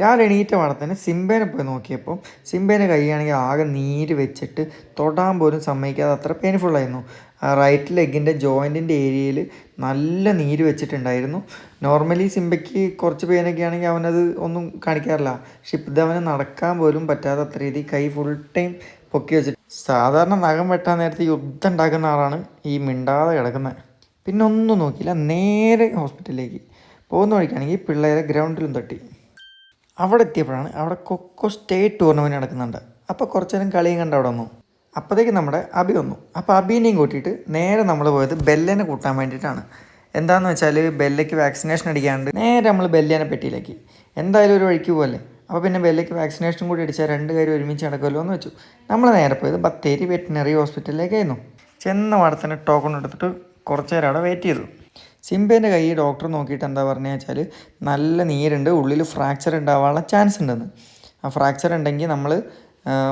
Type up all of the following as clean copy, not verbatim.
രാവിലെ എണീറ്റ പാടെ തന്നെ സിംബേനെ പോയി നോക്കിയപ്പോൾ സിംബേൻ്റെ കൈയാണെങ്കിൽ ആകെ നീര് വെച്ചിട്ട് തൊടാൻ പോലും സമ്മതിക്കാതെ അത്ര പെയിൻഫുള്ളായിരുന്നു. റൈറ്റ് ലെഗിൻ്റെ ജോയിൻറ്റിൻ്റെ ഏരിയയിൽ നല്ല നീര് വെച്ചിട്ടുണ്ടായിരുന്നു. നോർമലി സിംബയ്ക്ക് കുറച്ച് പെയിനൊക്കെ ആണെങ്കിൽ അവനത് ഒന്നും കാണിക്കാറില്ല. പക്ഷെ ഇത് അവന് നടക്കാൻ പോലും പറ്റാത്ത അത്ര രീതി കൈ ഫുൾ ടൈം പൊക്കി വെച്ചിട്ട്. സാധാരണ നഖം വെട്ടാൻ നേരത്തെ യുദ്ധം ഉണ്ടാക്കുന്ന ആളാണ് ഈ മിണ്ടാതെ കിടക്കുന്നത്. പിന്നെ ഒന്നും നോക്കിയില്ല, നേരെ ഹോസ്പിറ്റലിലേക്ക് പോകുന്ന വഴിക്കാണെങ്കിൽ പിള്ളേരെ ഗ്രൗണ്ടിലും തട്ടി. അവിടെ എത്തിയപ്പോഴാണ് അവിടെ കൊക്കോ സ്റ്റേറ്റ് ടൂർണമെൻറ്റ് നടക്കുന്നുണ്ട്. അപ്പോൾ കുറച്ച് നേരം കളിയും കണ്ട് അവിടെ വന്നു. അപ്പോഴത്തേക്ക് നമ്മുടെ അബി വന്നു. അപ്പോൾ അബീനെയും കൂട്ടിയിട്ട് നേരെ നമ്മൾ പോയത് ബെല്ലേനെ കൂട്ടാൻ വേണ്ടിയിട്ടാണ്. എന്താണെന്ന് വെച്ചാൽ ബെല്ലയ്ക്ക് വാക്സിനേഷൻ അടിക്കാണ്ട് നേരെ നമ്മൾ ബെല്ലേനെ പെട്ടിയിലാക്കി. എന്തായാലും ഒരു വഴിക്ക് പോകല്ലേ, അപ്പോൾ പിന്നെ ബെല്ലയ്ക്ക് വാക്സിനേഷൻ കൂടി അടിച്ചാൽ രണ്ട് കാര്യം ഒരുമിച്ച് നടക്കുമല്ലോ എന്ന് വെച്ചു. നമ്മൾ നേരെ പോയത് ബത്തേരി വെറ്റിനറി ഹോസ്പിറ്റലിലേക്കായിരുന്നു. ചെന്ന പാടത്തിന് ടോക്കൺ എടുത്തിട്ട് കുറച്ച് നേരം അവിടെ വെയിറ്റ് ചെയ്തു. സിംബേൻ്റെ കൈ ഡോക്ടർ നോക്കിയിട്ട് എന്താ പറഞ്ഞു വെച്ചാൽ നല്ല നീരുണ്ട്, ഉള്ളിൽ ഫ്രാക്ചർ ഉണ്ടാവാനുള്ള ചാൻസ് ഉണ്ടെന്ന്. ആ ഫ്രാക്ചർ ഉണ്ടെങ്കിൽ നമ്മൾ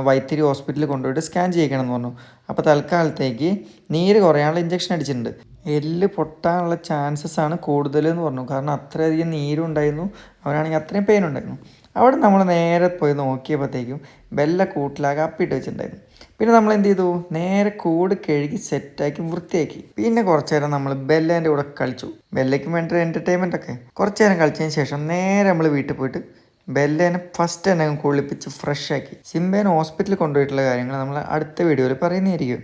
വൈത്തിരി ഹോസ്പിറ്റലിൽ കൊണ്ടുപോയിട്ട് സ്കാൻ ചെയ്യിക്കണം എന്ന് പറഞ്ഞു. അപ്പോൾ തൽക്കാലത്തേക്ക് നീര് കുറയാനുള്ള ഇഞ്ചക്ഷൻ അടിച്ചിട്ടുണ്ട്. എല്ല് പൊട്ടാനുള്ള ചാൻസസ് ആണ് കൂടുതലെന്ന് പറഞ്ഞു. കാരണം അത്രയധികം നീരും ഉണ്ടായിരുന്നു, അവനാണെങ്കിൽ അത്രയും പെയിൻ ഉണ്ടായിരുന്നു. അവിടെ നമ്മൾ നേരെ പോയി നോക്കിയപ്പോഴത്തേക്കും ബെല്ല കൂട്ടിലാകെ അപ്പിട്ട് വെച്ചിട്ടുണ്ടായിരുന്നു. പിന്നെ നമ്മൾ എന്ത് ചെയ്തു, നേരെ കൂട് കഴുകി സെറ്റാക്കി വൃത്തിയാക്കി. പിന്നെ കുറച്ച് നേരം നമ്മൾ ബെല്ലേൻ്റെ കൂടെ കളിച്ചു. ബെല്ലയ്ക്ക് വേണ്ടി എൻ്റർടൈൻമെൻ്റ് ഒക്കെ കുറച്ച് നേരം കളിച്ചതിന് ശേഷം നേരെ നമ്മൾ വീട്ടിൽ പോയിട്ട് ബെല്ലേനെ ഫസ്റ്റ് തന്നെ കുളിപ്പിച്ച് ഫ്രഷ് ആക്കി. സിംബേനെ ഹോസ്പിറ്റലിൽ കൊണ്ടുപോയിട്ടുള്ള കാര്യങ്ങൾ നമ്മൾ അടുത്ത വീഡിയോയിൽ പറയുന്നതായിരിക്കും.